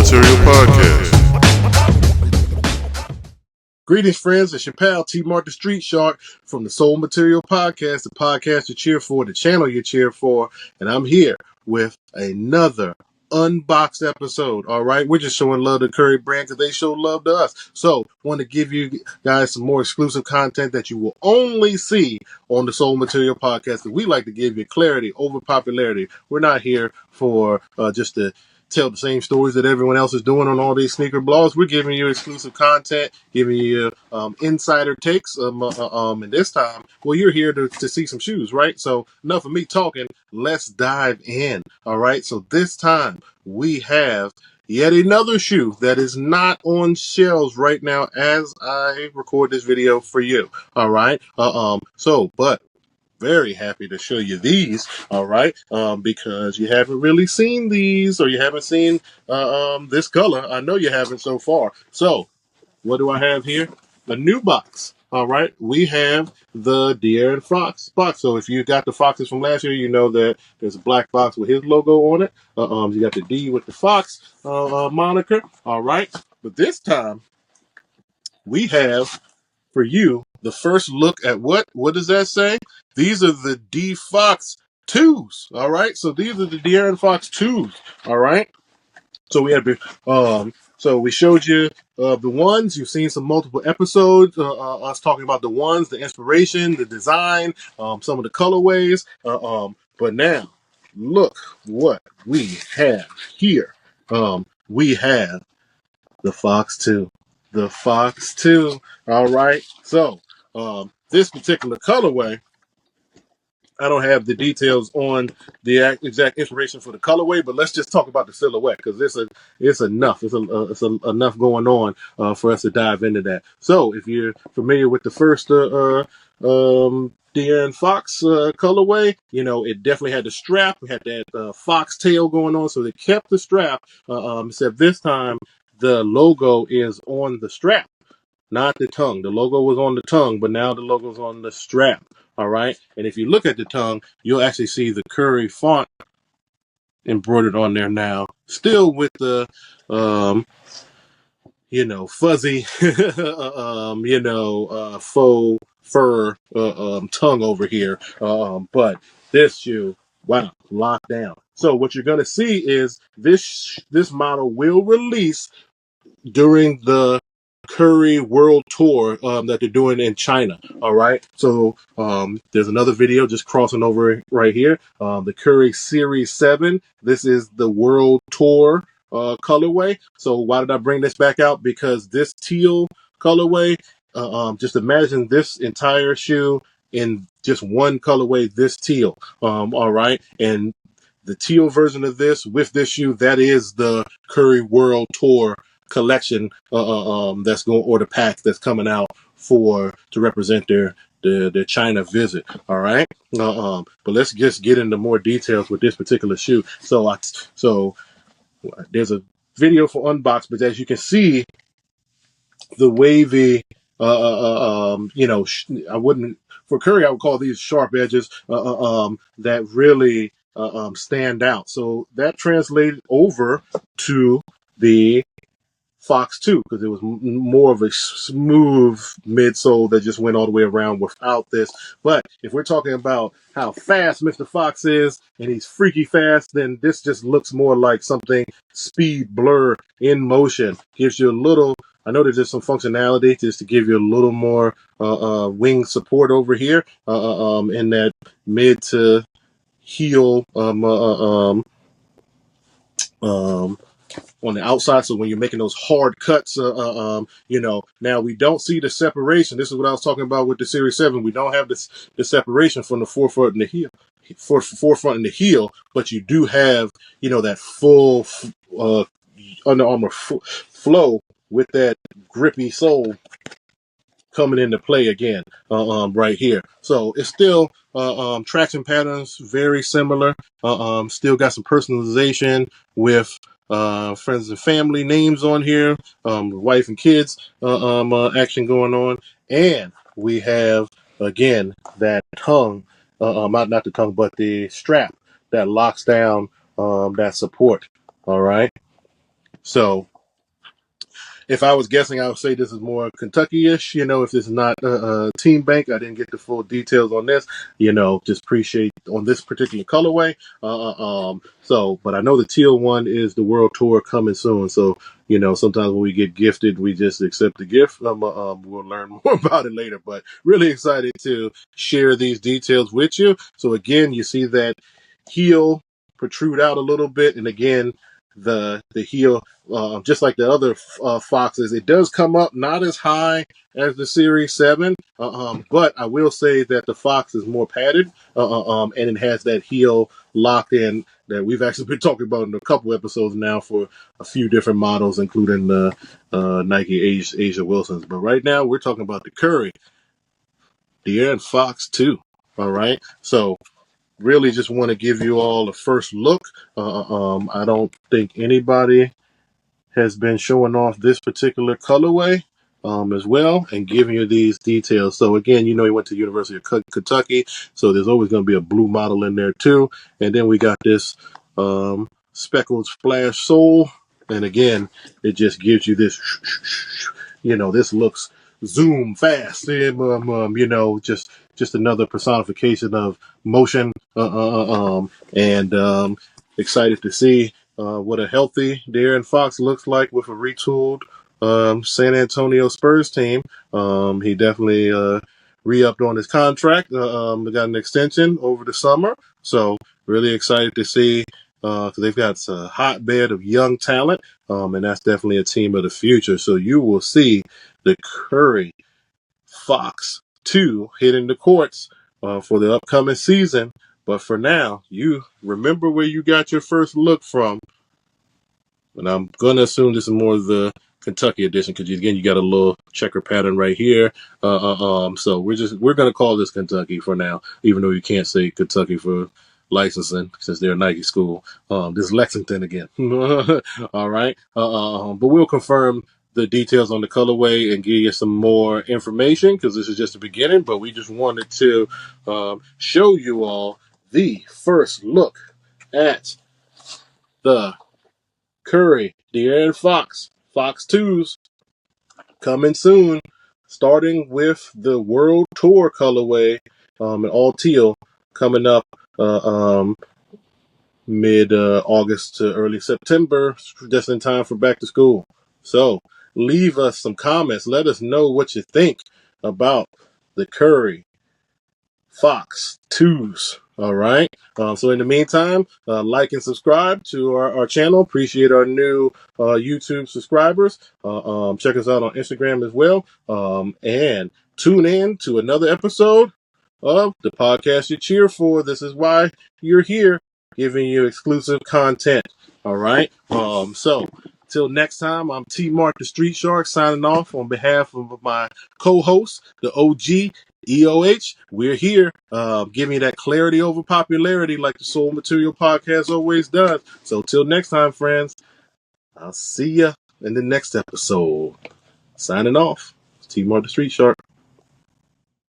Material Podcast. Greetings, friends. It's your pal T. Mark the Street Shark from the Soul Material Podcast, the podcast you cheer for, the channel you cheer for, and I'm here with another unboxed episode. All right, we're just showing love to Curry brand because they show love to us. So, want to give you guys some more exclusive content that you will only see on the Soul Material Podcast. We like to give you clarity over popularity. We're not here for just to tell the same stories that everyone else is doing on all these sneaker blogs. We're giving you exclusive content, giving you insider takes. And this time, well, you're here to see some shoes, right? So enough of me talking. Let's dive in. All right. So this time we have yet another shoe that is not on shelves right now as I record this video for you. All right. But very happy to show you these, all right, because you haven't really seen these, or you haven't seen this color. I know you haven't so far. So what do I have here? A new box. All right, we have the De'Aaron Fox box. So if you got the Foxes from last year, you know that there's a black box with his logo on it. You got the D with the Fox moniker. All right, but this time we have for you the first look at what does that say? These are the D Fox 2s. All right, so these are the De'Aaron Fox 2s. All right, so we had so we showed you the ones. You've seen some multiple episodes, us talking about the ones, the inspiration, the design, some of the colorways. But now look what we have here. We have the Fox 2. The Fox 2. All right. So, this particular colorway, I don't have the details on the exact inspiration for the colorway, but let's just talk about the silhouette because it's enough. It's enough going on for us to dive into that. So, if you're familiar with the first De'Aaron Fox colorway, you know it definitely had the strap. We had that fox tail going on, so they kept the strap. Except this time, the logo is on the strap, not the tongue. The logo was on the tongue, but now the logo's on the strap. All right. And if you look at the tongue, you'll actually see the Curry font embroidered on there now, still with the, fuzzy, faux fur tongue over here. But this shoe, wow, locked down. So what you're going to see is this model will release during the Curry World Tour that they're doing in China. All right. So there's another video just crossing over right here. The Curry Series 7. This is the World Tour colorway. So why did I bring this back out? Because this teal colorway, just imagine this entire shoe in just one colorway, this teal. All right. And the teal version of this with this shoe, that is the Curry World Tour collection that's going, or the pack that's coming out to represent their China visit. All right. But let's just get into more details with this particular shoe. So there's a video for Unboxed, but as you can see, the wavy, I wouldn't, for Curry, I would call these sharp edges that really stand out. So that translated over to the Fox 2 because it was more of a smooth midsole that just went all the way around without this. But if we're talking about how fast Mr. Fox is, and he's freaky fast, then this just looks more like something speed blur in motion. Gives you a little, I know there's just some functionality just to give you a little more wing support over here in that mid to heel on the outside. So when you're making those hard cuts, now we don't see the separation. This is what I was talking about with the Series 7. We don't have the separation from the forefront and the heel, forefront and the heel, but you do have, that full Under Armour flow with that grippy sole coming into play again right here. So it's still traction patterns very similar. Still got some personalization with friends and family names on here, wife and kids action going on, and we have again that tongue, not the tongue, but the strap that locks down that support. All right. So if I was guessing, I would say this is more Kentucky-ish. If this is not a team bank, I didn't get the full details on this. Just appreciate on this particular colorway. But I know the teal one is the World Tour coming soon. So sometimes when we get gifted, we just accept the gift. We'll learn more about it later. But really excited to share these details with you. So again, you see that heel protrude out a little bit, and again, the heel. Just like the other Foxes, it does come up not as high as the Series 7, but I will say that the Fox is more padded, and it has that heel locked in that we've actually been talking about in a couple episodes now for a few different models, including the Nike Asia Wilsons. But right now, we're talking about the Curry, the Air Fox 2. All right, so really just want to give you all a first look. I don't think anybody has been showing off this particular colorway as well and giving you these details. So again, he went to the University of Kentucky, so there's always going to be a blue model in there too. And then we got this speckled splash sole, and again, it just gives you this. This looks zoom fast, just another personification of motion, and excited to see what a healthy De'Aaron Fox looks like with a retooled San Antonio Spurs team. He definitely re-upped on his contract. Got an extension over the summer. So really excited to see because they've got a hotbed of young talent, and that's definitely a team of the future. So you will see the Curry Fox 2 hitting the courts for the upcoming season. But for now, you remember where you got your first look from. And I'm going to assume this is more of the Kentucky edition because, again, you got a little checker pattern right here. So we're going to call this Kentucky for now, even though you can't say Kentucky for licensing since they're a Nike school. This is Lexington again. All right. But we'll confirm the details on the colorway and give you some more information because this is just the beginning. But we just wanted to show you all the first look at the Curry, De'Aaron Fox, Fox 2s coming soon, starting with the World Tour colorway, and all teal coming up mid August to early September, just in time for back to school. So leave us some comments. Let us know what you think about the Curry Fox 2s. All right. So in the meantime, like and subscribe to our channel. Appreciate our new YouTube subscribers. Check us out on Instagram as well. And tune in to another episode of the podcast you cheer for. This is why you're here, giving you exclusive content. All right. So till next time, I'm T Mark the Street Shark signing off on behalf of my co-host, the OG EOH. We're here, giving you that clarity over popularity like the Soul Material Podcast always does. So till next time, friends, I'll see ya in the next episode. Signing off. It's T Mark the Street Shark.